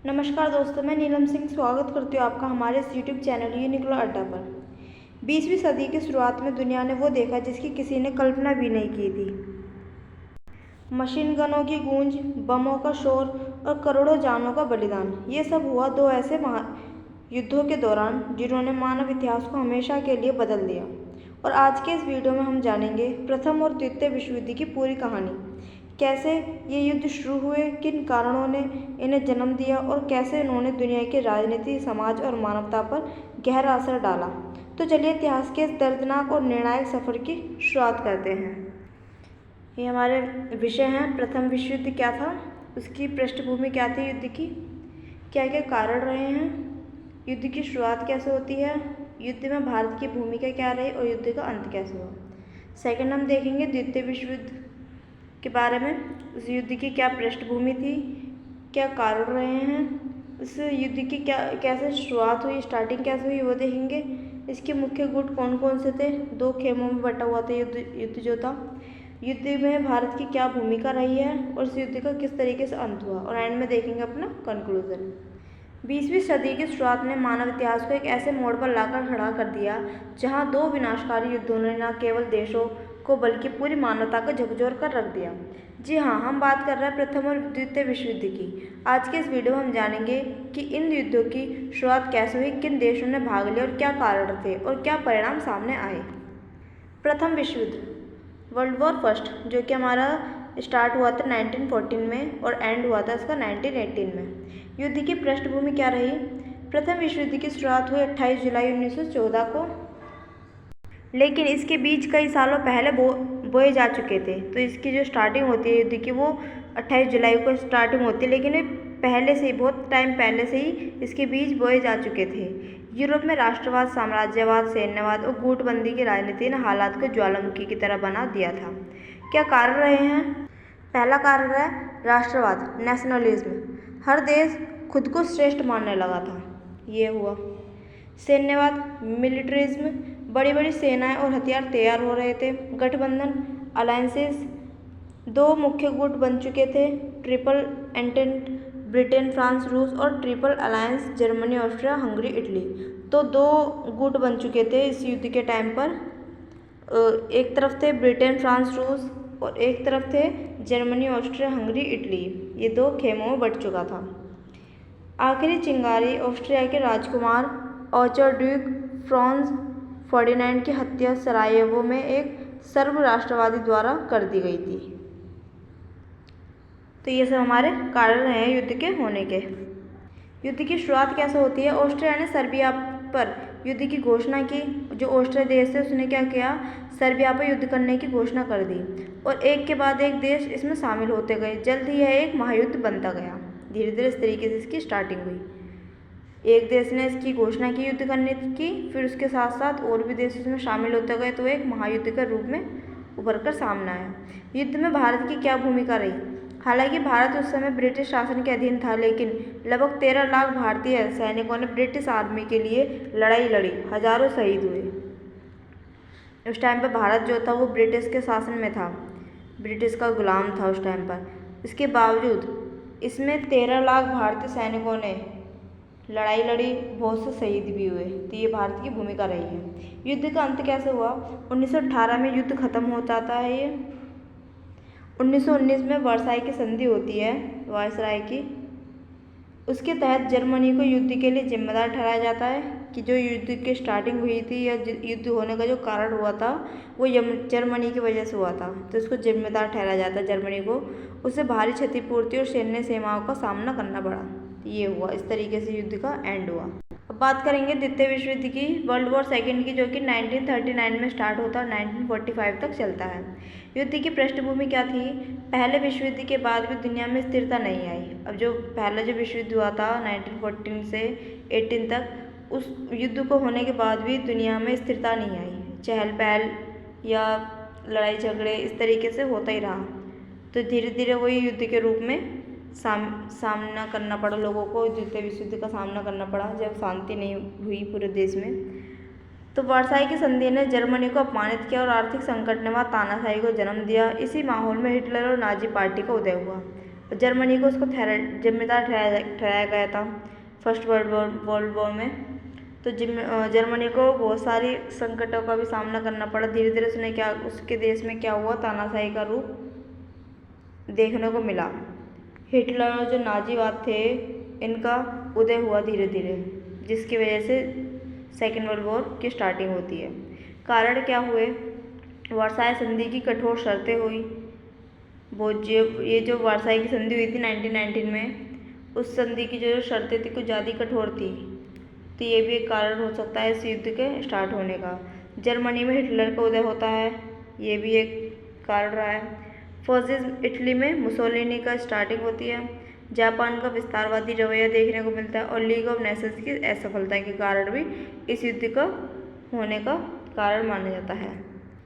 नमस्कार दोस्तों, मैं नीलम सिंह स्वागत करती हूँ आपका हमारे इस यूट्यूब चैनल यूनिक्लो अड्डा पर। 20वीं सदी की शुरुआत में दुनिया ने वो देखा जिसकी किसी ने कल्पना भी नहीं की थी। मशीन गनों की गूंज, बमों का शोर और करोड़ों जानों का बलिदान, ये सब हुआ दो ऐसे युद्धों के दौरान जिन्होंने मानव इतिहास को हमेशा के लिए बदल दिया। और आज के इस वीडियो में हम जानेंगे प्रथम और द्वितीय विश्व युद्ध की पूरी कहानी। कैसे ये युद्ध शुरू हुए, किन कारणों ने इन्हें जन्म दिया और कैसे इन्होंने दुनिया की राजनीति, समाज और मानवता पर गहरा असर डाला। तो चलिए इतिहास के इस दर्दनाक और निर्णायक सफ़र की शुरुआत करते हैं। ये हमारे विषय हैं, प्रथम विश्व युद्ध क्या था, उसकी पृष्ठभूमि क्या थी, युद्ध की क्या क्या कारण रहे हैं, युद्ध की शुरुआत कैसे होती है, युद्ध में भारत की भूमिका क्या रही और युद्ध का अंत कैसे हुआ। सेकंड हम देखेंगे द्वितीय विश्व युद्ध के बारे में, उस युद्ध की क्या पृष्ठभूमि थी, क्या कारण रहे हैं, इस युद्ध की क्या कैसे शुरुआत हुई, स्टार्टिंग कैसे हुई वो देखेंगे। इसके मुख्य गुट कौन कौन से थे, दो खेमों में बटा हुआ था युद्ध जो था। युद्ध में भारत की क्या भूमिका रही है और इस युद्ध का किस तरीके से अंत हुआ, और एंड में देखेंगे अपना कंक्लूजन। 20वीं सदी की शुरुआत ने मानव इतिहास को एक ऐसे मोड़ पर लाकर खड़ा कर दिया जहां दो विनाशकारी युद्धों ने न केवल देशों को बल्कि पूरी मानवता को झकझोर कर रख दिया। जी हाँ, हम बात कर रहे हैं प्रथम और द्वितीय विश्व युद्ध की। आज के इस वीडियो में हम जानेंगे कि इन युद्धों की शुरुआत कैसे हुई, किन देशों ने भाग लिया और क्या कारण थे और क्या परिणाम सामने आए। प्रथम विश्व युद्ध, वर्ल्ड वॉर फर्स्ट, जो कि हमारा स्टार्ट हुआ था 1914 में और एंड हुआ था इसका 1918 में। युद्ध की पृष्ठभूमि क्या रही। प्रथम विश्व युद्ध की शुरुआत हुई 28 जुलाई 1914 को, लेकिन इसके बीच कई सालों पहले बोए जा चुके थे। तो इसकी जो स्टार्टिंग होती है युद्ध की वो 28 जुलाई को स्टार्टिंग होती है, लेकिन पहले से ही, बहुत टाइम पहले से ही इसके बीज बोए जा चुके थे। यूरोप में राष्ट्रवाद, साम्राज्यवाद, सैन्यवाद और गुटबंदी की राजनीति ने हालात को ज्वालामुखी की तरह बना दिया था। क्या कारण रहे हैं। पहला कारण है राष्ट्रवाद, नेशनलिज्म। हर देश खुद को श्रेष्ठ मानने लगा था, ये हुआ। सैन्यवाद, मिलिट्रिज्म, बड़ी बड़ी सेनाएं और हथियार तैयार हो रहे थे। गठबंधन, अलायंसेस, दो मुख्य गुट बन चुके थे, ट्रिपल एंटेंट, ब्रिटेन, फ्रांस, रूस, और triple alliance, Germany, Austria, Hungary, Italy. तो दो गुट बन चुके थे इस युद्ध के टाइम पर। एक तरफ थे ब्रिटेन, फ्रांस, रूस और एक तरफ थे जर्मनी, ऑस्ट्रिया, हंगरी, इटली। ये दो खेमों में बट चुका था। आखिरी चिंगारी ऑस्ट्रिया के राजकुमार आर्चड्यूक फ्रांज फर्डिनैंड की हत्या सरायेवो में एक सर्ब राष्ट्रवादी द्वारा कर दी गई थी। तो ये सब हमारे कारण हैं युद्ध के होने के। युद्ध की शुरुआत कैसे होती है। ऑस्ट्रिया ने सर्बिया पर युद्ध की घोषणा की। जो ऑस्ट्रिया देश है उसने क्या किया, सर्बिया पर युद्ध करने की घोषणा कर दी और एक के बाद एक देश इसमें शामिल होते गए। जल्द ही यह एक महायुद्ध बनता गया। धीरे धीरे इस तरीके से इसकी स्टार्टिंग हुई। एक देश ने इसकी घोषणा की युद्ध करने की, फिर उसके साथ साथ और भी देश इसमें शामिल होते गए, तो एक महायुद्ध के रूप में उभर कर सामने आया। युद्ध में भारत की क्या भूमिका रही। हालांकि भारत उस समय ब्रिटिश शासन के अधीन था, लेकिन लगभग 13 लाख भारतीय सैनिकों ने ब्रिटिश आर्मी के लिए लड़ाई लड़ी। हजारों शहीद हुए। उस टाइम पर भारत जो था वो ब्रिटिश के शासन में था, ब्रिटिश का गुलाम था उस टाइम पर। इसके बावजूद इसमें 13 लाख भारतीय सैनिकों ने लड़ाई लड़ी, बहुत से शहीद भी हुए। तो ये भारत की भूमिका रही है। युद्ध का अंत कैसे हुआ। 1918 में युद्ध खत्म हो जाता है। ये 1919 में वर्साई की संधि होती है, वायसराय की। उसके तहत जर्मनी को युद्ध के लिए जिम्मेदार ठहराया जाता है कि जो युद्ध की स्टार्टिंग हुई थी या युद्ध होने का जो कारण हुआ था वो जर्मनी की वजह से हुआ था। तो इसको जिम्मेदार ठहराया जाता है जर्मनी को। उसे भारी क्षतिपूर्ति और सैन्य सीमाओं का सामना करना पड़ा। ये हुआ, इस तरीके से युद्ध का एंड हुआ। अब बात करेंगे द्वितीय विश्व युद्ध की, वर्ल्ड वॉर सेकेंड की, जो कि 1939 में स्टार्ट होता है और 1945 तक चलता है। युद्ध की पृष्ठभूमि क्या थी। पहले विश्व युद्ध के बाद भी दुनिया में स्थिरता नहीं आई। अब जो पहला जो विश्व युद्ध हुआ था 1914 से 18 तक, उस युद्ध को होने के बाद भी दुनिया में स्थिरता नहीं आई। चहल पहल या लड़ाई झगड़े इस तरीके से होता ही रहा। तो धीरे धीरे वही युद्ध के रूप में सामना करना पड़ा लोगों को। द्वितीय विश्व युद्ध का सामना करना पड़ा जब शांति नहीं हुई पूरे देश में। तो वर्साई की संधि ने जर्मनी को अपमानित किया और आर्थिक संकट ने वहाँ तानाशाही को जन्म दिया। इसी माहौल में हिटलर और नाजी पार्टी का उदय हुआ। जर्मनी को उसको जिम्मेदार ठहराया गया था फर्स्ट वर्ल्ड वॉर में। तो जर्मनी को बहुत सारी संकटों का भी सामना करना पड़ा। धीरे धीरे उसके देश में क्या हुआ, तानाशाही का रूप देखने को मिला। हिटलर और जो नाजीवाद थे इनका उदय हुआ धीरे धीरे, जिसकी वजह से सेकेंड वर्ल्ड वॉर की स्टार्टिंग होती है। कारण क्या हुए, वर्साई संधि की कठोर शर्तें हुई। ये जो वर्साई की संधि हुई थी 1919 में, उस संधि की जो शर्तें थी कुछ ज़्यादा कठोर थी। तो ये भी एक कारण हो सकता है इस युद्ध के स्टार्ट होने का। जर्मनी में हिटलर का उदय होता है, ये भी एक कारण रहा है। फासिज्म इटली में मुसोलिनी का स्टार्टिंग होती है। जापान का विस्तारवादी रवैया देखने को मिलता है और लीग ऑफ नेशंस की असफलता के कारण भी इस युद्ध का होने का कारण माना जाता है।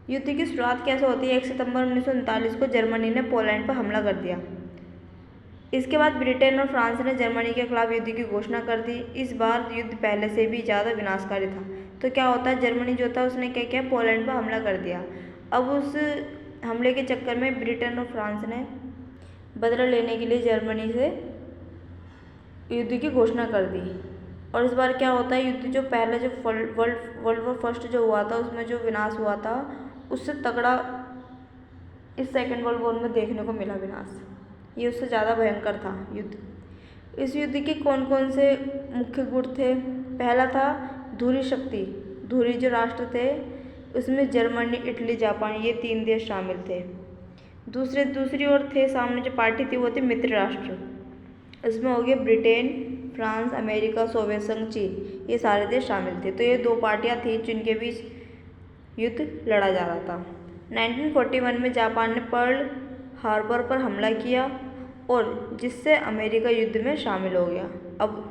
युद्ध की शुरुआत कैसे होती है, 1 सितंबर 1939 को जर्मनी ने पोलैंड पर हमला कर दिया। इसके बाद ब्रिटेन और फ्रांस ने जर्मनी के खिलाफ युद्ध की घोषणा कर दी। इस बार युद्ध पहले से भी ज़्यादा विनाशकारी था। तो क्या होता है, जर्मनी जो था उसने क्या किया, पोलैंड पर हमला कर दिया। अब उस हमले के चक्कर में ब्रिटेन और फ्रांस ने बदला लेने के लिए जर्मनी से युद्ध की घोषणा कर दी। और इस बार क्या होता है, युद्ध जो पहले जो वर्ल्ड वॉर फर्स्ट जो हुआ था उसमें जो विनाश हुआ था उससे तगड़ा इस सेकेंड वर्ल्ड वॉर में देखने को मिला विनाश। ये उससे ज़्यादा भयंकर था युद्ध। इस युद्ध के कौन कौन से मुख्य गुट थे, पहला था धुरी शक्ति। धुरी जो राष्ट्र थे उसमें जर्मनी, इटली, जापान ये 3 देश शामिल थे। दूसरी ओर थे सामने जो पार्टी थी वो थी मित्र राष्ट्र। इसमें हो गए ब्रिटेन, फ्रांस, अमेरिका, सोवियत संघ, चीन, ये सारे देश शामिल थे। तो ये 2 पार्टियां थी जिनके बीच युद्ध लड़ा जा रहा था। 1941 में जापान ने पर्ल हार्बर पर हमला किया और जिससे अमेरिका युद्ध में शामिल हो गया। अब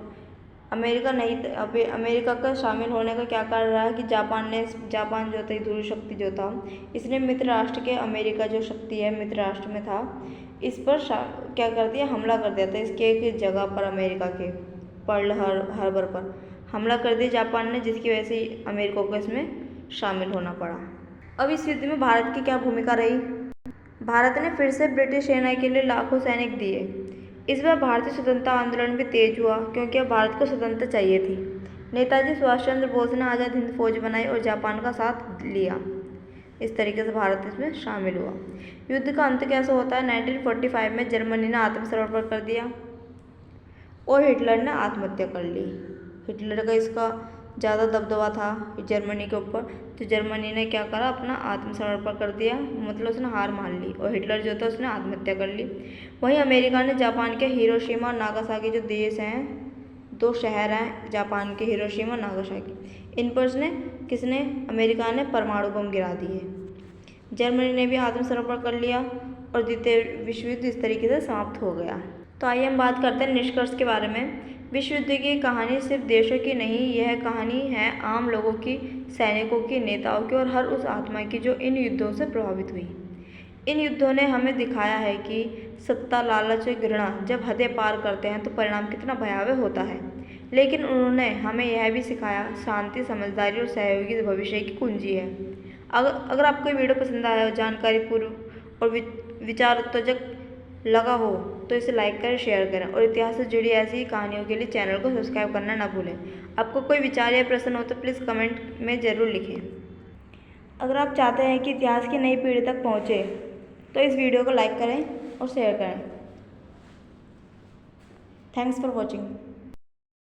अमेरिका का शामिल होने का क्या कारण रहा कि जापान जो था, ध्रुव शक्ति जो था, इसने मित्र राष्ट्र के अमेरिका जो शक्ति है मित्र राष्ट्र में था, इस पर क्या कर दिया, हमला कर दिया था। इसके एक जगह पर अमेरिका के पर्ल हार्बर पर हमला कर दिया जापान ने, जिसकी वजह से अमेरिका को इसमें शामिल होना पड़ा। अब इस युद्ध में भारत की क्या भूमिका रही, भारत ने फिर से ब्रिटिश सेना के लिए लाखों सैनिक दिए। इस बार भारतीय स्वतंत्रता आंदोलन भी तेज हुआ क्योंकि अब भारत को स्वतंत्रता चाहिए थी। नेताजी सुभाष चंद्र बोस ने आज़ाद हिंद फौज बनाई और जापान का साथ लिया। इस तरीके से भारत इसमें शामिल हुआ। युद्ध का अंत कैसे होता है, 1945 में जर्मनी ने आत्मसमर्पण कर दिया और हिटलर ने आत्महत्या कर ली। हिटलर का इसका ज़्यादा दबदबा था जर्मनी के ऊपर, तो जर्मनी ने क्या करा, अपना आत्मसमर्पण कर दिया, मतलब उसने हार मान ली और हिटलर जो था उसने आत्महत्या कर ली। वहीं अमेरिका ने जापान के हिरोशिमा और नागासाकी जो देश हैं, 2 शहर हैं जापान के, हिरोशिमा और नागासाकी, इन पर अमेरिका ने परमाणु बम गिरा दिए। जर्मनी ने भी आत्मसमर्पण कर लिया और द्वितीय विश्व युद्ध इस तरीके से समाप्त हो गया। तो आइए हम बात करते हैं निष्कर्ष के बारे में। विश्व युद्ध की कहानी सिर्फ देशों की नहीं, यह कहानी है आम लोगों की, सैनिकों की, नेताओं की और हर उस आत्मा की जो इन युद्धों से प्रभावित हुई। इन युद्धों ने हमें दिखाया है कि सत्ता, लालच और घृणा जब हदें पार करते हैं तो परिणाम कितना भयावह होता है। लेकिन उन्होंने हमें यह भी सिखाया, शांति, समझदारी और सहयोगी भविष्य की कुंजी है। अगर आपको ये वीडियो पसंद आया हो, जानकारीपूर्ण और विचारोत्तेजक लगा हो तो इसे लाइक करें, शेयर करें और इतिहास से जुड़ी ऐसी कहानियों के लिए चैनल को सब्सक्राइब करना ना भूलें। आपको कोई विचार या प्रश्न हो तो प्लीज़ कमेंट में ज़रूर लिखें। अगर आप चाहते हैं कि इतिहास की नई पीढ़ी तक पहुँचे तो इस वीडियो को लाइक करें और शेयर करें। Thanks for watching.